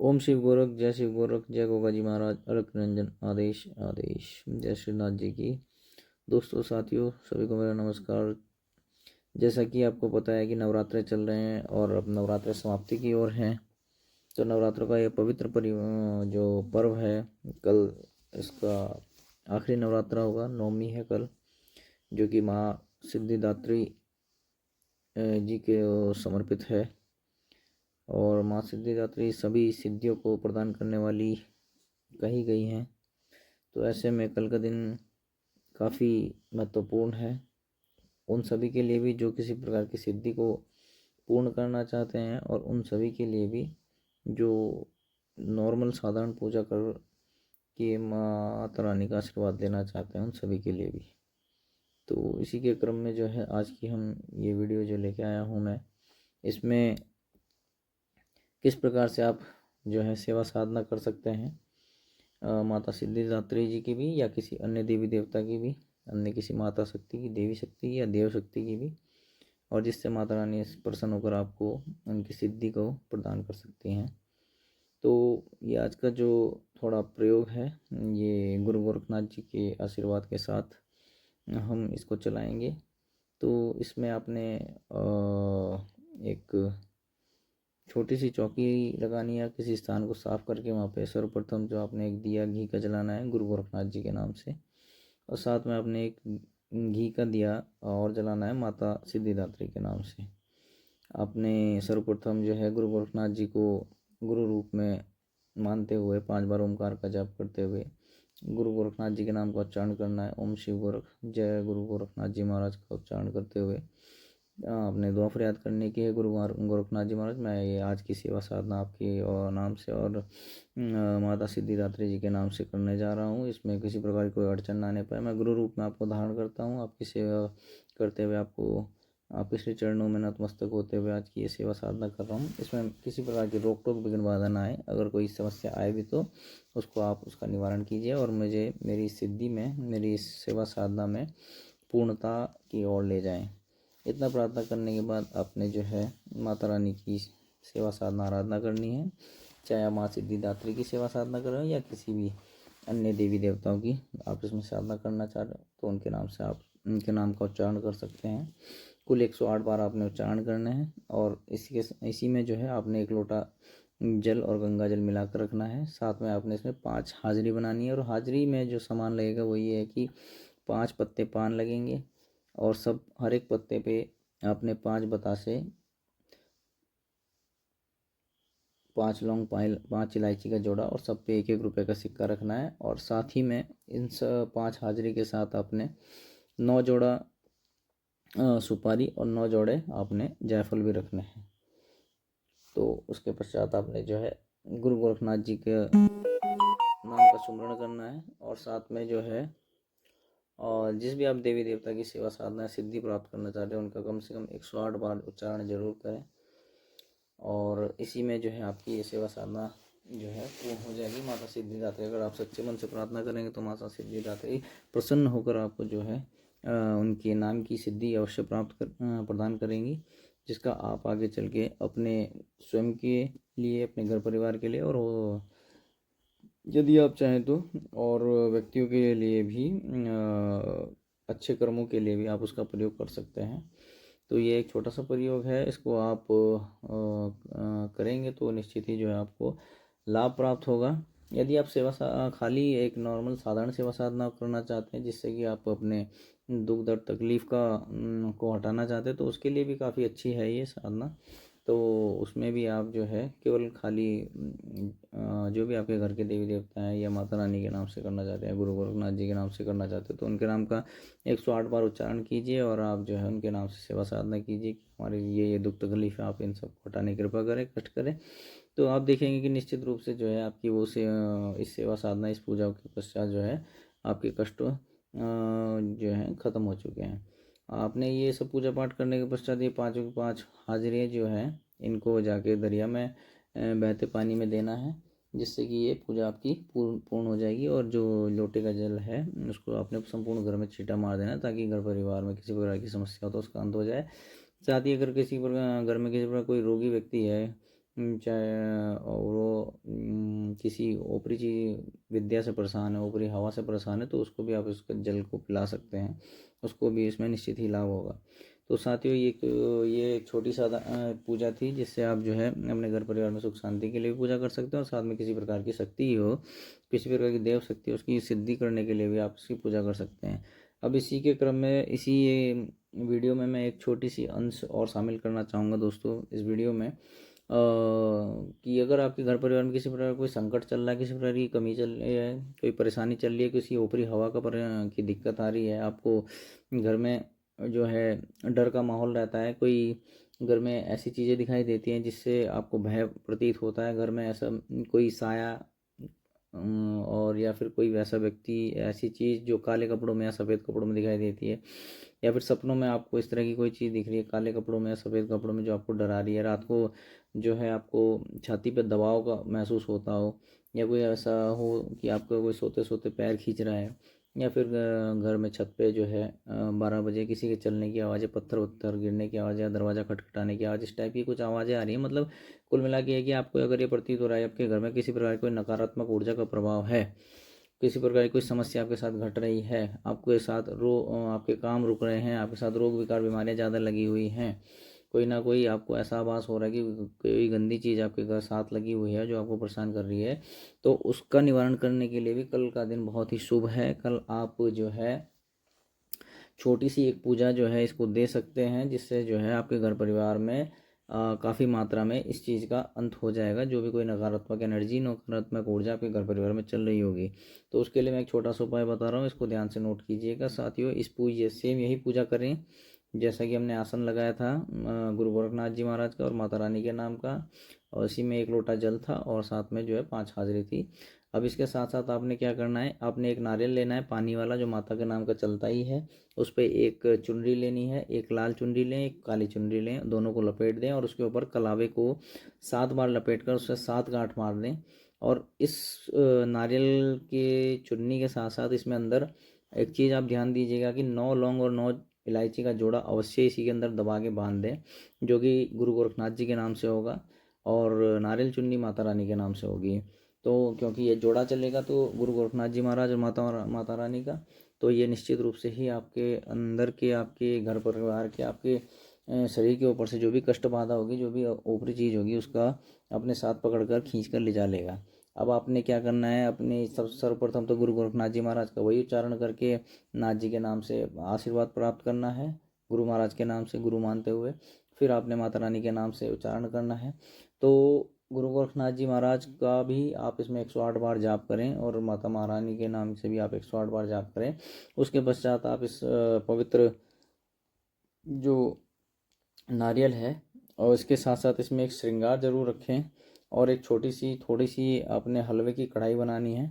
ओम शिव गोरख, जय शिव गोरख, जय गोगा जी महाराज, अलख निरंजन, आदेश आदेश, जय श्रीनाथ जी की। दोस्तों साथियों सभी को मेरा नमस्कार। जैसा कि आपको पता है कि नवरात्रे चल रहे हैं और अब नवरात्रे समाप्ति की ओर हैं। तो नवरात्रों का ये पवित्र जो पर्व है, कल इसका आखिरी नवरात्रा होगा, नवमी है कल, जो कि माँ सिद्धिदात्री जी के समर्पित है। और माँ सिद्धिदात्री सभी सिद्धियों को प्रदान करने वाली कही गई हैं। तो ऐसे में कल का दिन काफ़ी महत्वपूर्ण है उन सभी के लिए भी जो किसी प्रकार की सिद्धि को पूर्ण करना चाहते हैं, और उन सभी के लिए भी जो नॉर्मल साधारण पूजा कर के माता रानी का आशीर्वाद लेना चाहते हैं, उन सभी के लिए भी। तो इसी के क्रम में जो है आज की हम ये वीडियो जो लेके आया हूँ मैं, इसमें किस प्रकार से आप जो है सेवा साधना कर सकते हैं माता सिद्धिदात्री जी की भी, या किसी अन्य देवी देवता की भी, अन्य किसी माता शक्ति की, देवी शक्ति की या देव शक्ति की भी, और जिससे माता रानी प्रसन्न होकर आपको उनकी सिद्धि को प्रदान कर सकती हैं। तो ये आज का जो थोड़ा प्रयोग है, ये गुरु गोरखनाथ जी के आशीर्वाद के साथ हम इसको चलाएंगे। तो इसमें आपने एक छोटी सी चौकी लगानी है, किसी स्थान को साफ करके वहाँ पे सर्वप्रथम जो आपने एक दिया घी का जलाना है गुरु गोरखनाथ जी के नाम से, और साथ में आपने एक घी का दिया और जलाना है माता सिद्धिदात्री के नाम से। आपने सर्वप्रथम जो है गुरु गोरखनाथ जी को गुरु रूप में मानते हुए 5 बार ओमकार का जाप करते हुए गुरु गोरखनाथ जी के नाम का उच्चारण करना है। ओम शिव गोरख, जय गुरु गोरखनाथ जी महाराज का उच्चारण करते हुए आपने दुआ फरियाद करने की है, गुरु गोरखनाथ जी महाराज मैं ये आज की सेवा साधना आपके और नाम से और माता सिद्धिदात्री जी के नाम से करने जा रहा हूँ। इसमें किसी प्रकार की कोई अड़चन ना आने पाए। मैं गुरु रूप में आपको धारण करता हूँ, आपकी सेवा करते हुए आपको आपके श्री चरणों में नतमस्तक होते हुए आज की ये सेवा साधना कर रहा हूँ। इसमें किसी प्रकार की रोक टोक विघ्न बाधा ना आए। अगर कोई समस्या आए भी तो उसको आप उसका निवारण कीजिए और मुझे मेरी सिद्धि में, मेरी इस सेवा साधना में पूर्णता की ओर ले जाएं। इतना प्रार्थना करने के बाद आपने जो है माता रानी की सेवा साधना आराधना करनी है। चाहे आप माँ सिद्धिदात्री की सेवा साधना कर रहे हो या किसी भी अन्य देवी देवताओं की आप इसमें साधना करना चाह रहे हो, तो उनके नाम से आप उनके नाम का उच्चारण कर सकते हैं। कुल 108 बार आपने उच्चारण करने हैं, और इसी में जो है आपने 1 लोटा जल और गंगा जल मिलाकर रखना है। साथ में आपने इसमें 5 हाजिरी बनानी है, और हाजिरी में जो सामान लगेगा वो ये है कि 5 पत्ते पान लगेंगे, और सब हर एक पत्ते पे आपने 5 बतासे, 5 लौंग, 5 इलायची का जोड़ा, और सब पे 1-1 रुपये का सिक्का रखना है। और साथ ही में इन 5 हाजिरी के साथ आपने 9 जोड़ा सुपारी और 9 जोड़े आपने जायफल भी रखने हैं। तो उसके पश्चात आपने जो है गुरु गोरखनाथ जी के नाम का सुमरण करना है, और साथ में जो है और जिस भी आप देवी देवता की सेवा साधना सिद्धि प्राप्त करना चाहते हैं उनका कम से कम 108 बार उच्चारण जरूर करें। और इसी में जो है आपकी ये सेवा साधना जो है पूर्ण हो जाएगी। माता सिद्धिदात्री, अगर आप सच्चे मन से प्रार्थना करेंगे तो माता सिद्धिदात्री प्रसन्न होकर आपको जो है उनके नाम की सिद्धि अवश्य प्रदान करेंगी, जिसका आप आगे चल के अपने स्वयं के लिए, अपने घर परिवार के लिए, और यदि आप चाहें तो और व्यक्तियों के लिए भी अच्छे कर्मों के लिए भी आप उसका प्रयोग कर सकते हैं। तो ये एक छोटा सा प्रयोग है, इसको आप करेंगे तो निश्चित ही जो है आपको लाभ प्राप्त होगा। यदि आप खाली एक नॉर्मल साधारण सेवा साधना करना चाहते हैं जिससे कि आप अपने दुख दर्द तकलीफ़ को हटाना चाहते हैं, तो उसके लिए भी काफ़ी अच्छी है ये साधना। तो उसमें भी आप जो है केवल खाली जो भी आपके घर के देवी देवता हैं या माता रानी के नाम से करना चाहते हैं, गुरु गोरखनाथ जी के नाम से करना चाहते हैं, तो उनके नाम का 108 बार उच्चारण कीजिए, और आप जो है उनके नाम से सेवा साधना कीजिए कि हमारे ये दुख तकलीफ है, आप इन सब को हटाने की कृपा करें, कष्ट करें। तो आप देखेंगे कि निश्चित रूप से जो है आपकी इस सेवा साधना, इस पूजा के पश्चात जो है आपके कष्ट जो हैं ख़त्म हो चुके हैं। आपने ये सब पूजा पाठ करने के पश्चात ये 5 की 5 हाजिरियाँ जो हैं इनको जाके दरिया में बहते पानी में देना है, जिससे कि ये पूजा आपकी पूर्ण हो जाएगी। और जो लोटे का जल है उसको आपने संपूर्ण घर में छींटा मार देना, ताकि घर परिवार में किसी प्रकार की समस्या हो तो उसका अंत हो जाए। साथ ही अगर किसी प्रकार घर में किसी प्रकार कोई रोगी व्यक्ति है चाहे वो किसी ऊपरी चीज विद्या से परेशान है, ऊपरी हवा से परेशान है, तो उसको भी आप इसका जल को पिला सकते हैं, उसको भी इसमें निश्चित ही लाभ होगा। तो साथियों ये एक छोटी सा पूजा थी, जिससे आप जो है अपने घर परिवार में सुख शांति के लिए भी पूजा कर सकते हैं, और साथ में किसी प्रकार की शक्ति हो, किसी प्रकार की देव शक्ति हो, उसकी सिद्धि करने के लिए भी आप इसकी पूजा कर सकते हैं। अब इसी के क्रम में इसी वीडियो में मैं एक छोटी सी अंश और शामिल करना चाहूँगा दोस्तों इस वीडियो में, कि अगर आपके घर परिवार में किसी प्रकार कोई संकट चल रहा है, किसी प्रकार की कमी चल रही है, कोई परेशानी चल रही है, किसी ऊपरी हवा की दिक्कत आ रही है, आपको घर में जो है डर का माहौल रहता है, कोई घर में ऐसी चीज़ें दिखाई देती हैं जिससे आपको भय प्रतीत होता है, घर में ऐसा कोई साया और या फिर कोई वैसा व्यक्ति, ऐसी चीज़ जो काले कपड़ों में या सफ़ेद कपड़ों में दिखाई देती है, या फिर सपनों में आपको इस तरह की कोई चीज़ दिख रही है काले कपड़ों में या सफ़ेद कपड़ों में, जो आपको डरा रही है, रात को जो है आपको छाती पर दबाव का महसूस होता हो, या कोई ऐसा हो कि आपका कोई सोते सोते पैर खींच रहा है, या फिर घर में छत पे जो है 12 बजे किसी के चलने की आवाज़ें, पत्थर वत्थर गिरने की आवाज़, या दरवाज़ा खटखटाने की आवाज़, इस टाइप की कुछ आवाज़ें आ रही हैं, मतलब कुल मिला के है कि आपको अगर ये प्रतीत हो रहा है आपके घर में किसी प्रकार की कोई नकारात्मक ऊर्जा का प्रभाव है, किसी प्रकार की कोई समस्या आपके साथ घट रही है, आपके साथ आपके काम रुक रहे हैं, आपके साथ रोग विकार बीमारियां ज़्यादा लगी हुई हैं, कोई ना कोई आपको ऐसा आभास हो रहा है कि कोई गंदी चीज़ आपके घर साथ लगी हुई है जो आपको परेशान कर रही है, तो उसका निवारण करने के लिए भी कल का दिन बहुत ही शुभ है। कल आप जो है छोटी सी एक पूजा जो है इसको दे सकते हैं, जिससे जो है आपके घर परिवार में काफ़ी मात्रा में इस चीज़ का अंत हो जाएगा, जो भी कोई नकारात्मक एनर्जी, नकारात्मक ऊर्जा आपके घर परिवार में चल रही होगी। तो उसके लिए मैं एक छोटा सा उपाय बता रहा हूँ, इसको ध्यान से नोट कीजिएगा साथियों। इस पूजा सेम यही पूजा करें जैसा कि हमने आसन लगाया था गुरु गोरखनाथ जी महाराज का और माता रानी के नाम का, और इसी में 1 लोटा जल था और साथ में जो है 5 हाजिरी थी। अब इसके साथ साथ आपने क्या करना है, आपने एक नारियल लेना है पानी वाला जो माता के नाम का चलता ही है, उस पर एक चुनरी लेनी है, एक लाल चुनरी लें, एक काली चुनरी लें, दोनों को लपेट दें और उसके ऊपर कलावे को 7 बार लपेट कर उससे 7 गांठ मार दें। और इस नारियल के चुन्नी के साथ साथ इसमें अंदर एक चीज़ आप ध्यान दीजिएगा कि 9 लौंग और 9 इलायची का जोड़ा अवश्य इसी के अंदर दबा के बांध दें, जो कि गुरु गोरखनाथ जी के नाम से होगा, और नारियल चुन्नी माता रानी के नाम से होगी। तो क्योंकि ये जोड़ा चलेगा तो गुरु गोरखनाथ जी महाराज और माता रानी का, तो ये निश्चित रूप से ही आपके अंदर के, आपके घर परिवार के, आपके शरीर के ऊपर से जो भी कष्ट बाधा होगी, जो भी ऊपरी चीज़ होगी, उसका अपने साथ पकड़कर खींच कर ले जा लेगा। अब आपने क्या करना है, अपने सब सर्वप्रथम तो गुरु गोरखनाथ जी महाराज का वही उच्चारण करके नाथ जी के नाम से आशीर्वाद प्राप्त करना है, गुरु महाराज के नाम से गुरु मानते हुए, फिर आपने माता रानी के नाम से उच्चारण करना है। तो गुरु गोरखनाथ जी महाराज का भी आप इसमें 108 बार जाप करें, और माता महारानी के नाम से भी आप 108 बार जाप करें। उसके पश्चात आप इस पवित्र जो नारियल है और इसके साथ साथ इसमें एक श्रृंगार जरूर रखें, और एक छोटी सी थोड़ी सी आपने हलवे की कढ़ाई बनानी है।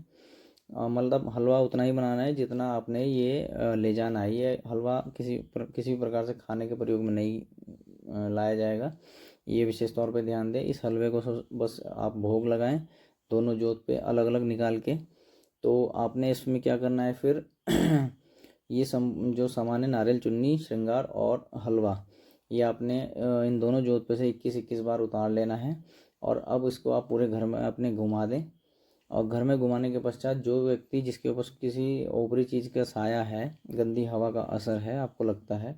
मतलब हलवा उतना ही बनाना है जितना आपने ये ले जाना है। ये हलवा किसी प्रकार से खाने के प्रयोग में नहीं लाया जाएगा, ये विशेष तौर पे ध्यान दें। इस हलवे को बस आप भोग लगाएं दोनों जोत पे अलग अलग निकाल के। तो आपने इसमें क्या करना है फिर ये जो सामान है, नारियल चुन्नी, श्रृंगार और हलवा, ये आपने इन दोनों जोत पे से 21-21 बार उतार लेना है। और अब इसको आप पूरे घर में अपने घुमा दें, और घर में घुमाने के पश्चात जो व्यक्ति जिसके ऊपर किसी ऊपरी चीज़ का साया है, गंदी हवा का असर है आपको लगता है,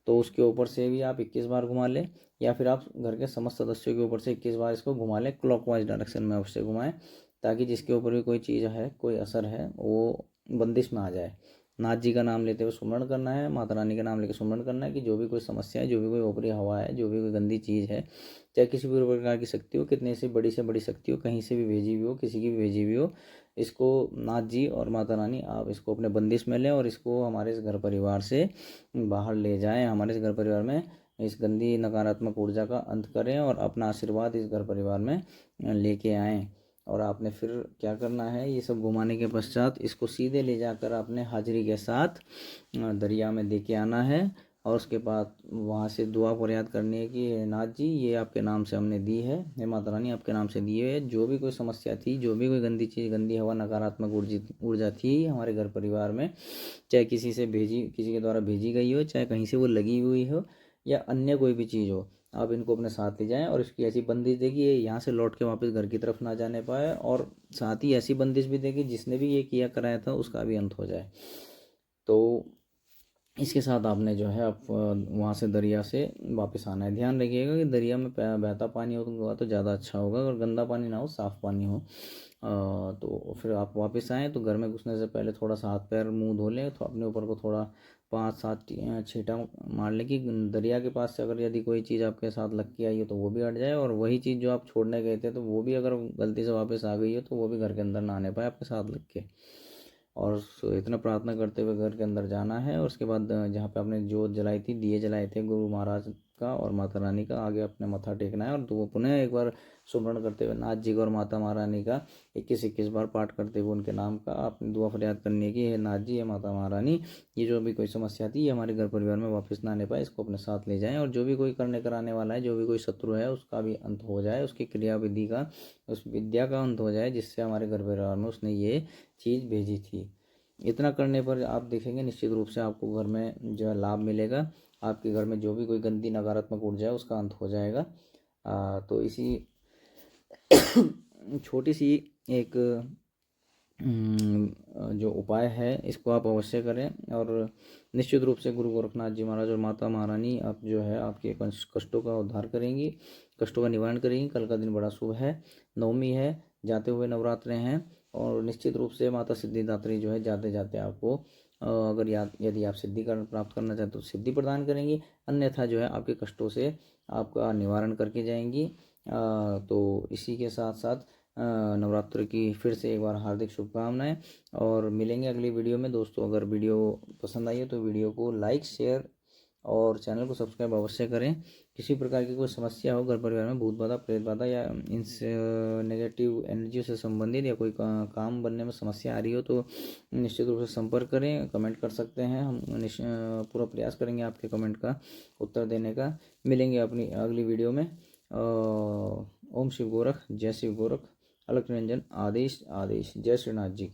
तो उसके ऊपर से भी आप 21 बार घुमा लें, या फिर आप घर के समस्त सदस्यों के ऊपर से 21 बार इसको घुमा लें। क्लॉकवाइज डायरेक्शन में अवश्य घुमाएं, ताकि जिसके ऊपर भी कोई चीज़ है, कोई असर है, वो बंदिश में आ जाए। नाथ जी का नाम लेते हुए सुमरण करना है, माता रानी का नाम लेकर सुमरण करना है कि जो भी कोई समस्या है, जो भी कोई ऊपरी हवा है, जो भी कोई गंदी चीज़ है, चाहे किसी भी प्रकार की शक्ति हो, कितने से बड़ी शक्ति हो, कहीं से भी भेजी हुई हो, किसी की भी भेजी हुई हो, इसको नाथ जी और माता रानी आप इसको अपने बंदिश में लें और इसको हमारे इस घर परिवार से बाहर ले जाएं। हमारे इस घर परिवार में इस गंदी नकारात्मक ऊर्जा का अंत करें और अपना आशीर्वाद इस घर परिवार में लेके आएँ। और आपने फिर क्या करना है, ये सब घुमाने के पश्चात इसको सीधे ले जाकर आपने हाजिरी के साथ दरिया में दे के आना है, और उसके बाद वहाँ से दुआ फरियाद करनी है कि नाथ जी, ये आपके नाम से हमने दी है, हे माता रानी आपके नाम से दी है, जो भी कोई समस्या थी, जो भी कोई गंदी चीज़, गंदी हवा, नकारात्मक ऊर्जा थी हमारे घर परिवार में, चाहे किसी के द्वारा भेजी गई हो, चाहे कहीं से वो लगी हुई हो, या अन्य कोई भी चीज़ हो, आप इनको अपने साथ ले जाएं और इसकी ऐसी बंदिश देगी ये यहाँ से लौट के वापस घर की तरफ ना जाने पाए, और साथ ही ऐसी बंदिश भी देगी जिसने भी ये किया कराया था उसका भी अंत हो जाए। तो इसके साथ आपने जो है आप वहाँ से दरिया से वापस आना है। ध्यान रखिएगा कि दरिया में बहता पानी होगा तो ज़्यादा अच्छा होगा, अगर गंदा पानी ना हो, साफ़ पानी हो। तो फिर आप वापस आएँ तो घर में घुसने से पहले थोड़ा सा हाथ पैर मुंह धो लें, तो अपने ऊपर को थोड़ा 5-7 छींटा मार लें कि दरिया के पास से अगर यदि कोई चीज़ आपके साथ लग के आई हो तो वो भी हट जाए, और वही चीज़ जो आप छोड़ने गए थे तो वो भी अगर गलती से वापस आ गई हो तो वो भी घर के अंदर ना आने पाए आपके साथ लग के। और इतना प्रार्थना करते हुए घर के अंदर जाना है, और उसके बाद जहाँ पे आपने जोत जलाई थी, दिए जलाए थे गुरु महाराज का और माता रानी का, आगे अपने मत्था टेकना है और तो वो पुनः एक बार सुमरण करते हुए नाथ जी का और माता महारानी का 21-21 बार पाठ करते हुए उनके नाम का आपने दुआ फरियाद करनी है कि हे नाथ जी, हे माता महारानी, ये जो भी कोई समस्या थी ये हमारे घर परिवार में वापस ना आने पाए, इसको अपने साथ ले जाएं, और जो भी कोई करने कराने वाला है, जो भी कोई शत्रु है उसका भी अंत हो जाए, उसकी क्रिया विधि का, उस विद्या का अंत हो जाए जिससे हमारे घर परिवार में उसने ये चीज़ भेजी थी। इतना करने पर आप देखेंगे निश्चित रूप से आपको घर में जो है लाभ मिलेगा, आपके घर में जो भी कोई गंदी नकारात्मक ऊर्जा है उसका अंत हो जाएगा। तो इसी छोटी सी एक जो उपाय है इसको आप अवश्य करें, और निश्चित रूप से गुरु गोरखनाथ जी महाराज और माता महारानी आप जो है आपके कष्टों का उद्धार करेंगी, कष्टों का निवारण करेंगी। कल का दिन बड़ा शुभ है, नवमी है, जाते हुए नवरात्रे हैं, और निश्चित रूप से माता सिद्धिदात्री जो है जाते जाते आपको अगर यदि आप सिद्धि प्राप्त करना चाहते तो सिद्धि प्रदान करेंगी, अन्यथा जो है आपके कष्टों से आपका निवारण करके जाएंगी। तो इसी के साथ साथ नवरात्र की फिर से एक बार हार्दिक शुभकामनाएं, और मिलेंगे अगली वीडियो में। दोस्तों अगर वीडियो पसंद आई है तो वीडियो को लाइक, शेयर और चैनल को सब्सक्राइब अवश्य करें। किसी प्रकार की कोई समस्या हो घर परिवार में, भूत बाधा, प्रेत बाधा या इन नेगेटिव एनर्जी से संबंधित, या कोई काम बनने में समस्या आ रही हो तो निश्चित रूप से संपर्क करें, कमेंट कर सकते हैं। हम पूरा प्रयास करेंगे आपके कमेंट का उत्तर देने का। मिलेंगे अपनी अगली वीडियो में। ओम शिव गोरख, जय शिव गोरख, अलख निरंजन, आदेश आदेश। जय श्रीनाथ जी।